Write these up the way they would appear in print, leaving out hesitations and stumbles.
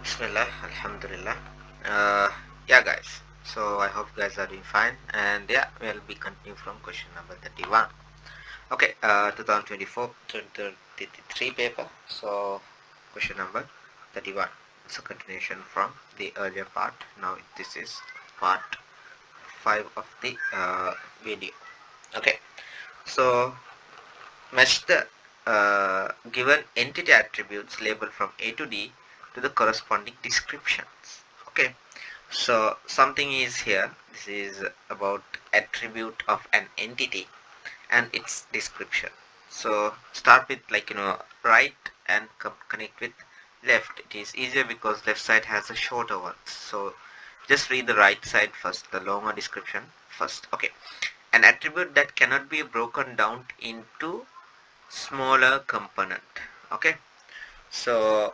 Bismillah, Alhamdulillah. Uh, yeah, guys. So I hope you guys are doing fine, and yeah, we'll be continuing from question number 31. Okay, 2024-2023 paper. So question number 31. It's a continuation from the earlier part. Now this is part 5 of the video. Okay, so match the given entity attributes labeled from A to D to the corresponding descriptions. Okay, so something is here. This is about attribute of an entity and its description. So start with right and connect with left. It is easier because left side has a shorter one. So just read the right side first, the longer description first. Okay, an attribute that cannot be broken down into smaller component. Okay, so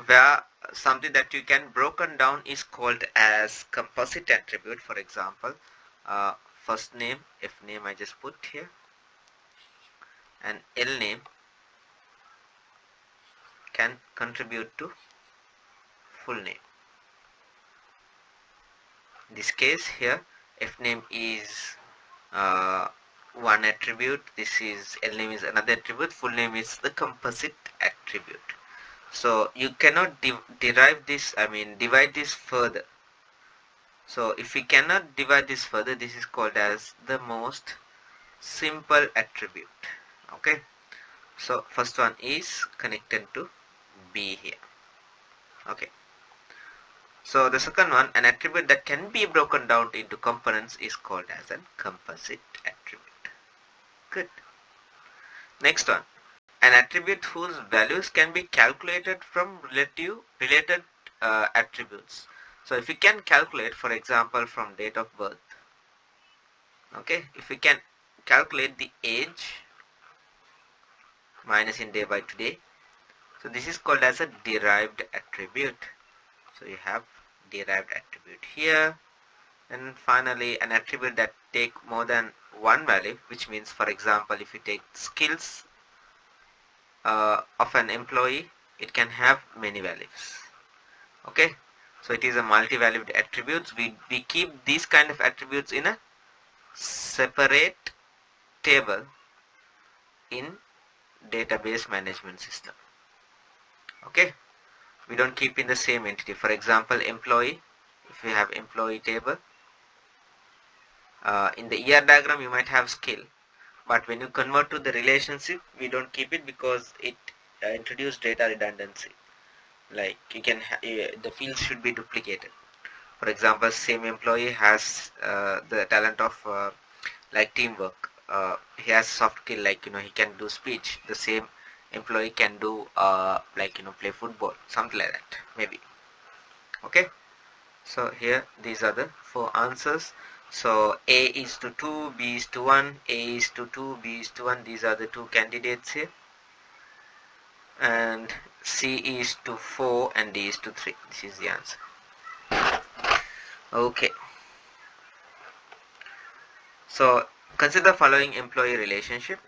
where something that you can broken down is called as composite attribute. For example, first name, if name I just put here, and L name can contribute to full name. In this case here, F name is one attribute, this is L name is another attribute, full name is the composite attribute. So you cannot divide this further. So if we cannot divide this further, this is called as the most simple attribute. Okay, so first one is connected to B here. Okay, so the second one, an attribute that can be broken down into components, is called as a composite attribute. Good. Next one, an attribute whose values can be calculated from related attributes. So if we can calculate, for example, from date of birth, okay, if we can calculate the age minus in day by today, so this is called as a derived attribute. So you have derived attribute here. And finally, an attribute that take more than one value, which means, for example, if you take skills of an employee, it can have many values. Okay, so it is a multi-valued attributes. We keep these kind of attributes in a separate table in database management system. Okay, we don't keep in the same entity. For example, employee, if you have employee table, in the ER diagram you might have skill, but when you convert to the relationship, we don't keep it because it introduces data redundancy. Like you can the fields should be duplicated. For example, same employee has the talent of like teamwork. He has soft skill, like he can do speech. The same employee can do play football, something like that maybe. Okay, so here these are the 4 answers. So A is to 2, B is to 1, A is to 2, B is to 1. These are the 2 candidates here. And C is to 4 and D is to 3. This is the answer. Okay. So consider following employee relationship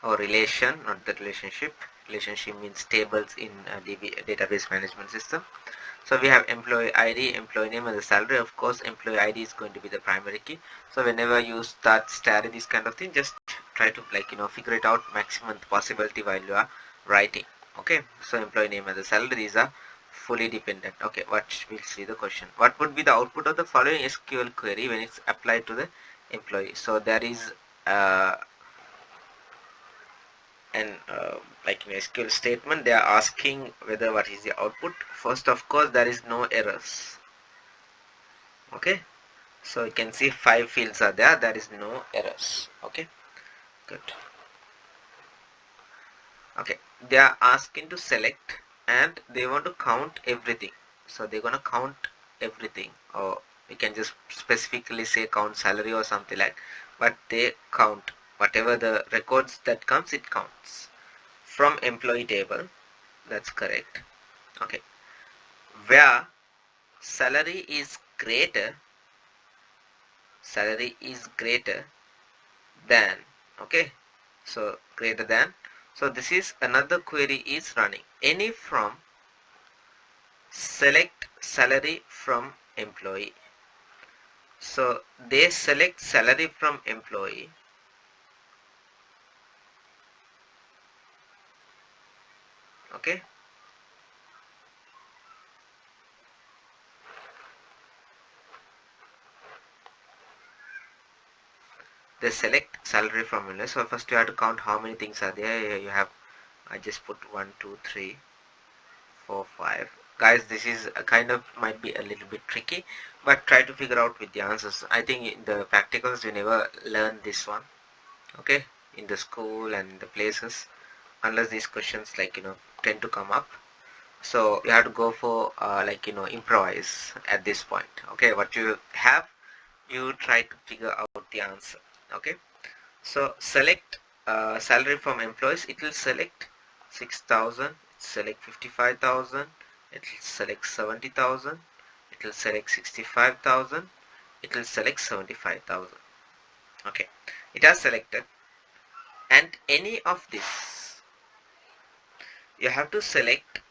or relation, not the relationship. Relationship means tables in database management system. So we have employee ID, employee name, and the salary. Of course, employee ID is going to be the primary key. So whenever you start study this kind of thing, just try to figure it out maximum possibility while you are writing. Okay, so employee name and the salary, these are fully dependent. Okay, we'll see the question. What would be the output of the following SQL query when it's applied to the employee? So there is an SQL statement. They are asking whether what is the output. First, of course, there is no errors. Okay, so you can see 5 fields are there. There is no errors. Okay, good. Okay, they are asking to select and they want to count everything. So they're gonna count everything, or you can just specifically say count salary or something like, but they count whatever the records that comes, it counts from employee table. That's correct. Okay, where salary is greater than, okay, so greater than, so this is another query is running. Any from select salary from employee. So they select salary from employee. Okay. They select salary from employee. So first you have to count how many things are there. Here you have, I just put 1, 2, 3, 4, 5. Guys, this is a kind of might be a little bit tricky, but try to figure out with the answers. I think in the practicals you never learn this one, okay, in the school and in the places, unless these questions tend to come up. So you have to go for improvise at this point. Okay, what you have, you try to figure out the answer. Okay, so select salary from employees. It will select 6,000, select 55,000, it will select 70,000, it will select 65,000, it will select 75,000. Okay, it has selected, and any of this you have to select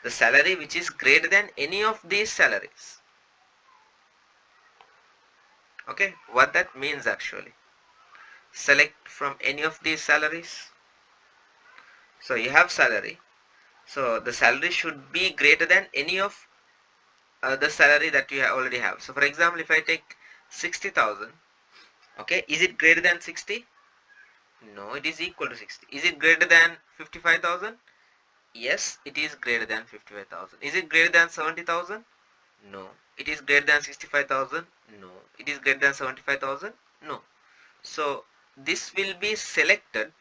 the salary which is greater than any of these salaries. Okay, what that means actually, select from any of these salaries. So you have salary, so the salary should be greater than any of the salary that you already have. So for example, if I take 60,000, okay, is it greater than 60? No, it is equal to 60. Is it greater than 55,000? Yes, it is greater than 55,000. Is it greater than 70,000? No. It is greater than 65,000? No. It is greater than 75,000? No. So this will be selected.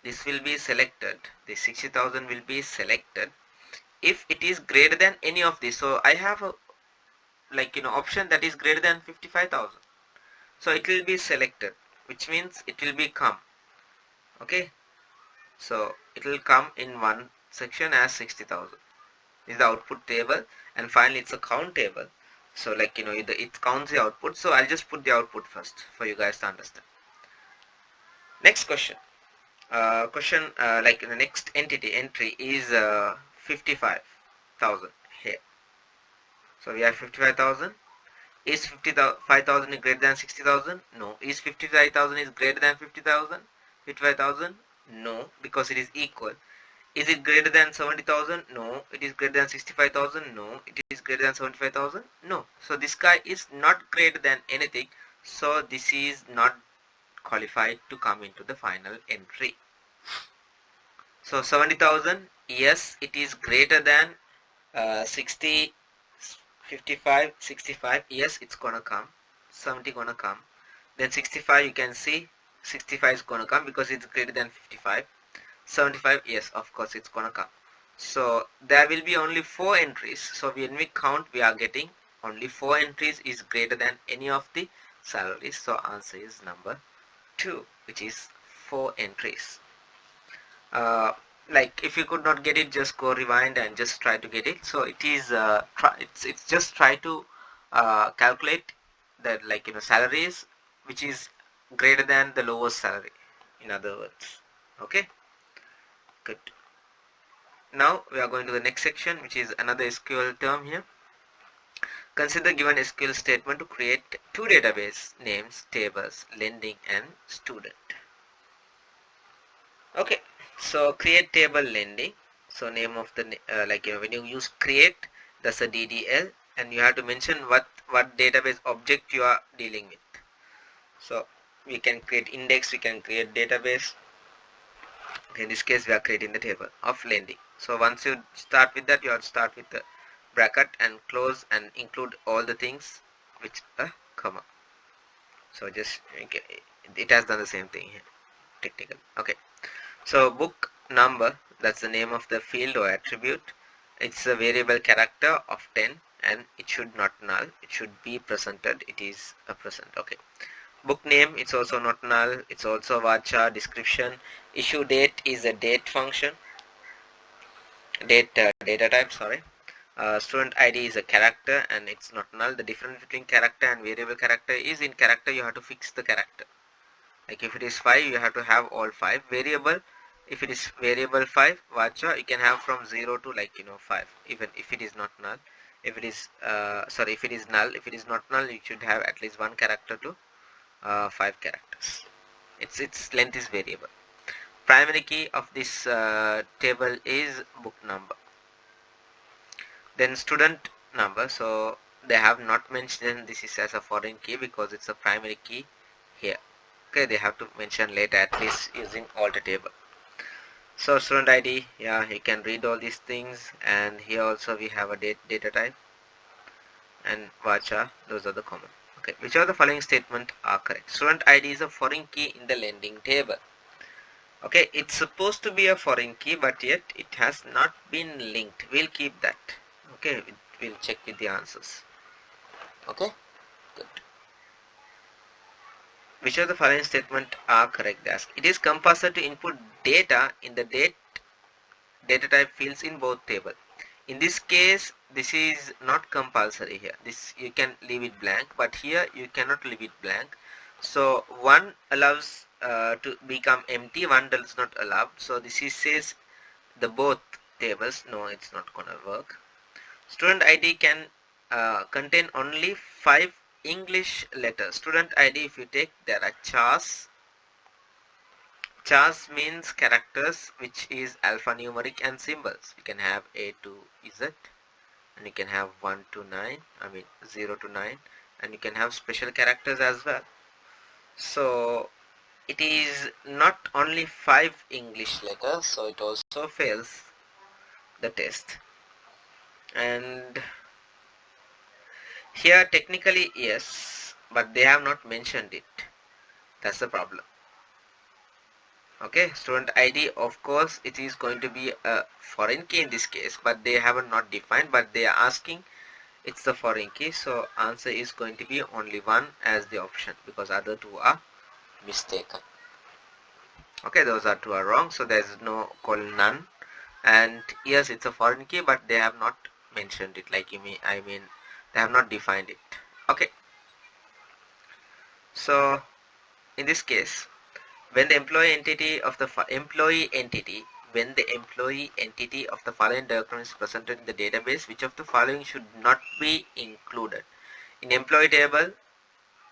This will be selected. The 60,000 will be selected if it is greater than any of these. So I have a option that is greater than 55,000. So it will be selected, which means it will be come. Okay. So it will come in one section as 60,000. This is the output table, and finally it's a count table. So it counts the output. So I'll just put the output first for you guys to understand. Next question. The next entry is 55,000 here. So we have 55,000. Is 55,000 greater than 60,000? No. Is 55,000 is greater than 50,000? 55,000? No, because it is equal. Is it greater than 70,000? No. It is greater than 65,000? No. It is greater than 75,000? No. So this guy is not greater than anything. So this is not qualified to come into the final entry. So 70,000, yes, it is greater than 60, 55, 65, yes, it's gonna come. 70 gonna come. Then 65, you can see 65 is gonna come because it's greater than 55. 75, yes, of course it's gonna come. So there will be only 4 entries. So when we count, we are getting only 4 entries is greater than any of the salaries. So answer is number 2, which is 4 entries. If you could not get it, just go rewind and just try to get it. So it is it's just try to calculate that salaries which is greater than the lowest salary, in other words. Okay, good. Now we are going to the next section, which is another SQL term here. Consider given SQL statement to create 2 database names, tables, lending and student. Okay, so create table lending. So name of the when you use create, that's a DDL, and you have to mention what database object you are dealing with. So we can create index, we can create database. In this case we are creating the table of lending. So once you start with that, you have to start with the bracket and close and include all the things which a comma. So just it has done the same thing here, technical. Okay, so book number, that's the name of the field or attribute. It's a variable character of 10 and it should not null, it should be presented. It is a present. Okay, book name, it's also not null, it's also varchar. Description, issue date is a date function, data type, sorry. Student ID is a character and it's not null. The difference between character and variable character is, in character you have to fix the character. Like if it is 5, you have to have all 5. Variable if it is variable 5, vacha, you can have from 0 to 5, even if it is not null. If it is if it is null, if it is not null, you should have at least one character to 5 characters. Its length is variable. Primary key of this table is book number. Then student number, so they have not mentioned this is as a foreign key because it's a primary key here. Okay, they have to mention later, at least using alter table. So student ID, yeah, you can read all these things, and here also we have a data type, and vacha, those are the common. Okay, which of the following statement are correct? Student ID is a foreign key in the lending table. Okay, it's supposed to be a foreign key, but yet it has not been linked. We'll keep that. Okay, we'll check with the answers. Okay, good. Which of the following statement are correct? Ask. It is compulsory to input data in the data type fields in both table. In this case, this is not compulsory here. This you can leave it blank, but here you cannot leave it blank. So one allows to become empty, one does not allow. So this is says the both tables. No, it's not gonna work. Student ID can contain only 5 English letters. Student ID, if you take, there are chars. Chars means characters, which is alphanumeric and symbols. You can have A to Z, and you can have 1 to 9, 0 to 9, and you can have special characters as well. So it is not only 5 English letters, so it also fails the test. And here technically yes, but they have not mentioned it. That's the problem. Okay, student ID, of course it is going to be a foreign key in this case, but they have not defined, but they are asking it's the foreign key, so answer is going to be only one as the option, because other two are mistaken. Okay, those are two are wrong, so there is no call none. And yes, it's a foreign key, but they have not mentioned it, like they have not defined it. Okay, so in this case, when the employee entity of the following diagram is presented in the database, which of the following should not be included? In employee table,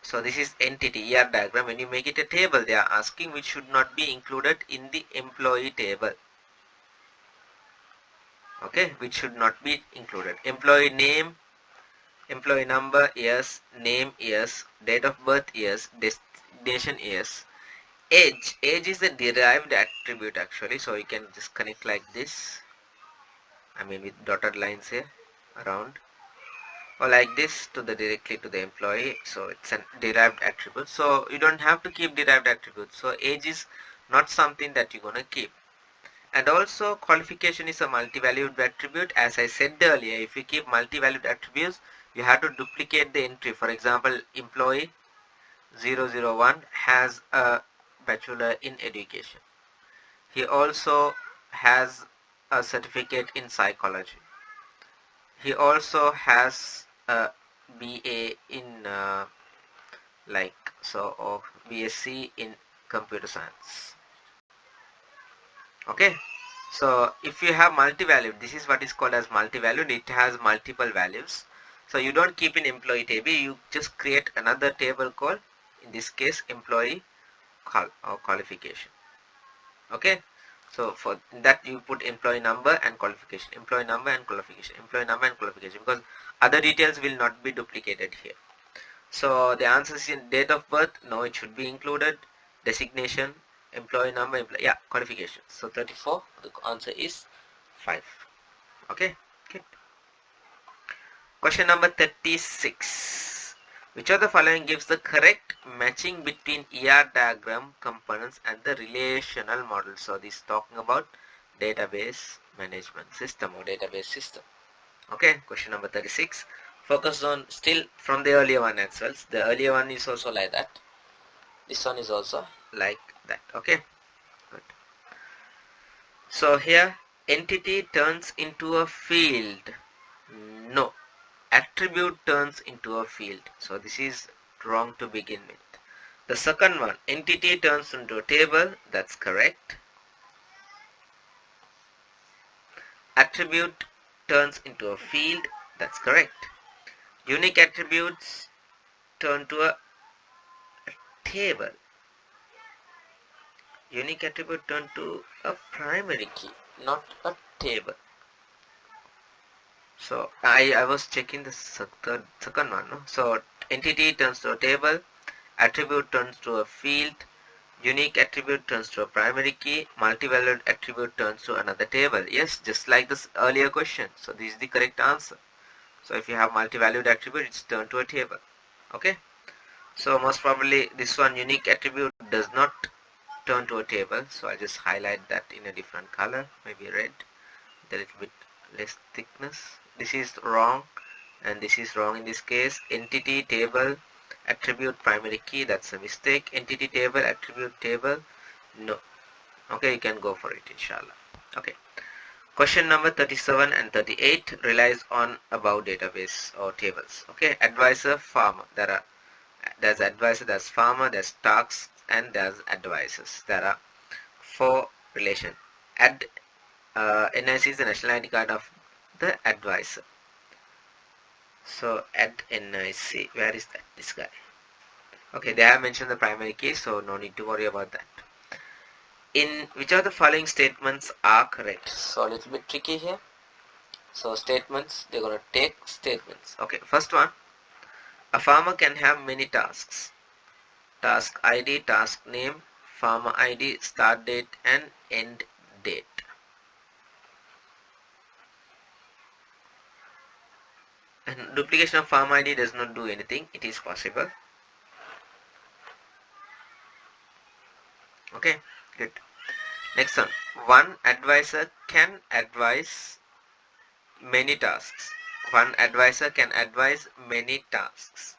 so this is entity ER diagram. When you make it a table, they are asking which should not be included in the employee table. Okay, which should not be included. Employee name, employee number, yes. Name, yes. Date of birth, yes. Destination, yes. Age is a derived attribute actually, so you can just connect like this, with dotted lines here around, or like this to the directly to the employee. So it's a derived attribute, so you don't have to keep derived attributes. So age is not something that you're gonna keep. And also qualification is a multi-valued attribute. As I said earlier, if you keep multi-valued attributes, you have to duplicate the entry. For example, employee 001 has a bachelor in education. He also has a certificate in psychology. He also has a BA in or BSc in computer science. Okay, so if you have multi-valued, this is what is called as multi-valued. It has multiple values. So you don't keep in employee table, you just create another table called, in this case, employee qualification. Okay, so for that you put employee number and qualification, employee number and qualification, employee number and qualification, because other details will not be duplicated here. So the answer is in date of birth, no, it should be included. Designation, employee number, qualification. So 34, the answer is 5. Okay, good. Question number 36. Which of the following gives the correct matching between ER diagram components and the relational model? So this is talking about database management system or database system. Okay, question number 36. Focus on still from the earlier one as well. The earlier one is also like that. This one is also like that. Okay, good. So here entity turns into a field. No, attribute turns into a field. So this is wrong to begin with. The second one, entity turns into a table. That's correct. attribute turns into a field. That's correct. Unique attributes turn to a table. Unique attribute turn to a primary key, not a table. So I was checking the second one. No? So entity turns to a table, attribute turns to a field, unique attribute turns to a primary key, multivalued attribute turns to another table. Yes, just like this earlier question. So this is the correct answer. So if you have multivalued attribute, it's turned to a table. Okay. So most probably this one, unique attribute, does not turn to a table. So I'll just highlight that in a different color, maybe red, with a little bit less thickness. This is wrong and this is wrong in this case. Entity, table, attribute, primary key, that's a mistake. Entity, table, attribute, table, no. Okay, you can go for it, inshallah. Okay. Question number 37 and 38 relies on above database or tables. Okay, advisor, farmer. There's advisor, there's farmer, there's tasks, and there's advisors. There are 4 relations. NIC is the national ID card of the advisor. So add NIC, where is that? This guy. Okay, they have mentioned the primary key, so no need to worry about that. In which of the following statements are correct? So a little bit tricky here. So statements, they're going to take statements. Okay, first one, a farmer can have many tasks. Task ID, task name, farmer ID, start date and end date. And duplication of farm ID does not do anything. It is possible. Okay, good. Next one. One advisor can advise many tasks. One advisor can advise many tasks.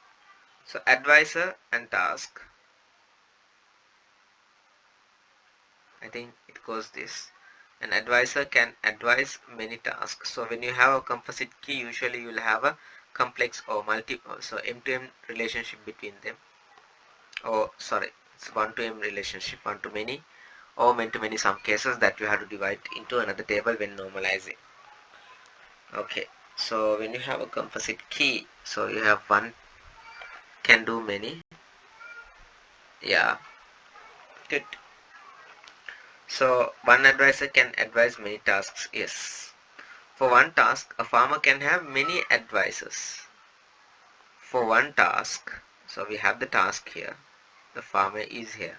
So advisor and task, I think it goes this. An advisor can advise many tasks. So when you have a composite key, usually you will have a complex or so M2M relationship between them. Or sorry, it's one-to-M relationship, one-to-many or many-to-many, some cases that you have to divide into another table when normalizing. Okay, so when you have a composite key, so you have one can do many. Yeah, good. So one advisor can advise many tasks. Yes. For one task, a farmer can have many advisors. For one task, so we have the task here. The farmer is here.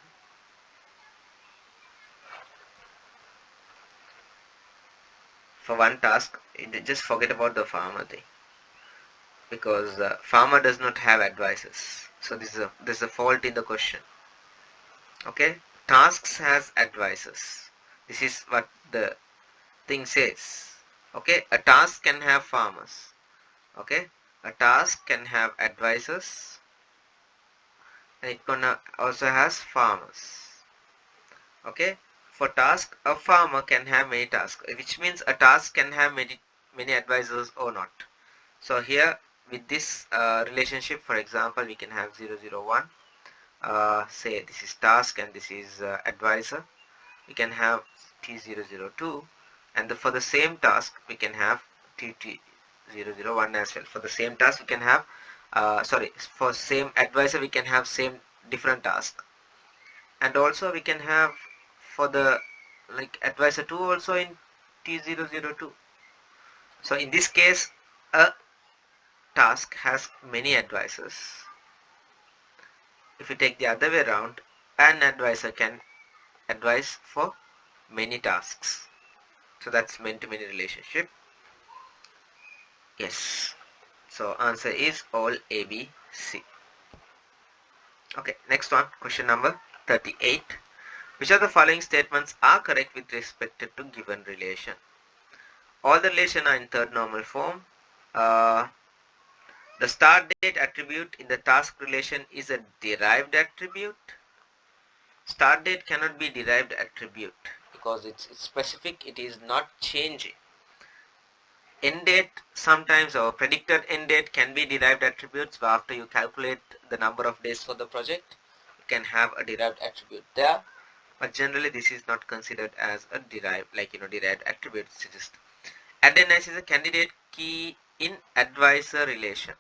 For one task, just forget about the farmer thing, because the farmer does not have advisors. So this is a fault in the question. Okay. Tasks has advisors. This is what the thing says. Okay, a task can have farmers. Okay, a task can have advisors, and it also has farmers. Okay, for task, a farmer can have many tasks, which means a task can have many advisors or not. So here with this relationship, for example, we can have 001. Say this is task and this is advisor. We can have T002, and for the same task we can have TT001 as well. For the same task we can have for same advisor we can have same different task, and also we can have for the advisor 2 also in T002. So in this case, a task has many advisors. If you take the other way around, an advisor can advise for many tasks. So that's man-to-many relationship. Yes. So answer is all A, B, C. Okay, next one, question number 38. Which of the following statements are correct with respect to given relation? All the relations are in third normal form. The start date attribute in the task relation is a derived attribute. Start date cannot be derived attribute because it's specific, it is not changing. End date sometimes, or predicted end date, can be derived attributes. But after you calculate the number of days for the project, you can have a derived attribute there. But generally this is not considered as a derived attribute. It's just Add NIC is a candidate key in advisor relation.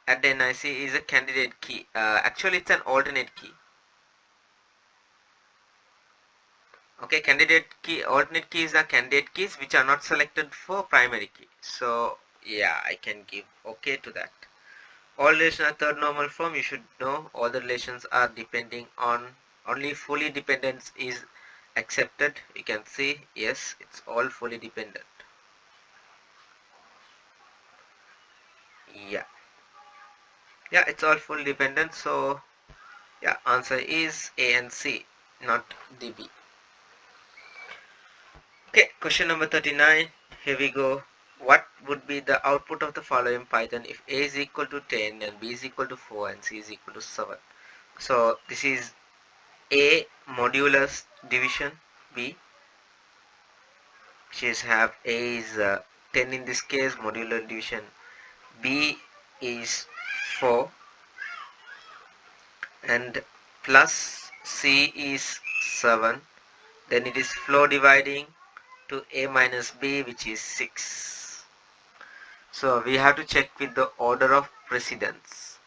Add NIC is a candidate key. Actually, it's an alternate key. Okay, candidate key, alternate keys are candidate keys which are not selected for primary key. So yeah, I can give okay to that. All relations are third normal form. You should know all the relations are depending on only fully dependence is accepted. You can see yes, it's all fully dependent. Yeah, it's all fully dependent. So yeah, answer is A and C, not D, B. Okay, question number 39. Here we go. What would be the output of the following Python if A is equal to 10 and B is equal to 4 and C is equal to 7? So this is A modulus division, B, which is have A is 10 in this case, modular division, B is 4, and plus C is 7. Then it is flow dividing to A minus B, which is 6. So we have to check with the order of precedence.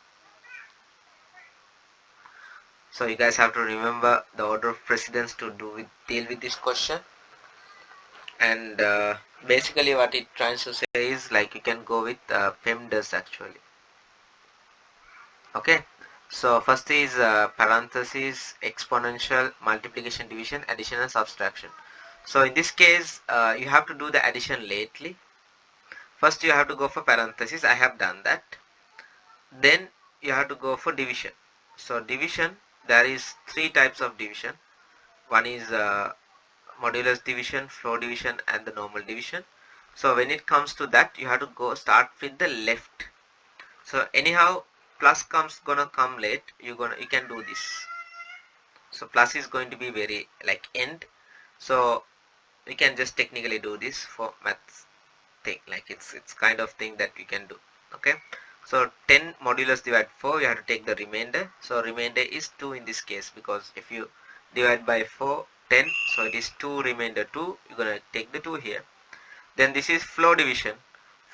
So you guys have to remember the order of precedence to deal with this question. And basically what it tries to say is like you can go with PEMDAS actually. Okay, so first is parentheses, exponential, multiplication, division, addition and subtraction. So in this case you have to do the addition lately. First you have to go for parentheses. I have done that. Then you have to go for division. So division, there is 3 types of division. One is modulus division, flow division and the normal division. So when it comes to that, you have to go start with the left. So anyhow plus gonna come late, you can do this. So plus is going to be very like end. So you can just technically do this for maths thing, like it's kind of thing that you can do. Okay, so 10 modulus divide 4, you have to take the remainder. So remainder is 2 in this case, because if you divide by 4 10, so it is 2 remainder 2, you're gonna take the 2 here. Then this is flow division.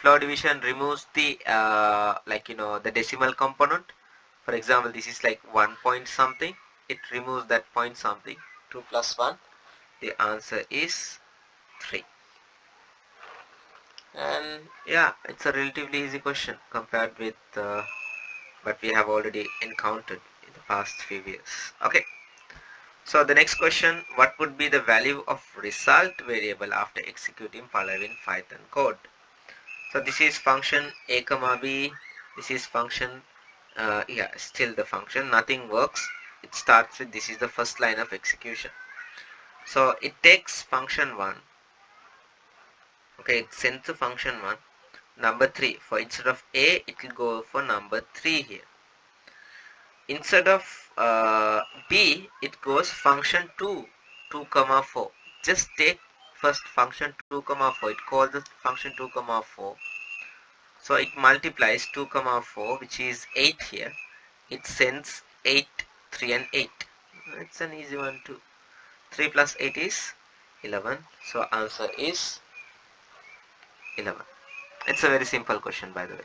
Flow division removes the the decimal component. For example, this is like 1 point something, it removes that point something. 2 plus 1, the answer is 3. And yeah, it's a relatively easy question compared with what we have already encountered in the past few years. Okay, so the next question, what would be the value of result variable after executing following Python code? So this is function a comma b, this is function still the function, nothing works. It starts with, this is the first line of execution. So it takes function 1. Okay, it sends to function 1 number 3. For instead of a, it will go for number 3 here. Instead of b, it goes function 2 comma 4. Just take first function 2 comma 4. It calls the function 2 comma 4. So it multiplies 2 comma 4, which is 8 here. It sends 8, 3 and 8. It's an easy one too. 3 plus 8 is 11. So answer is 11. It's a very simple question, by the way.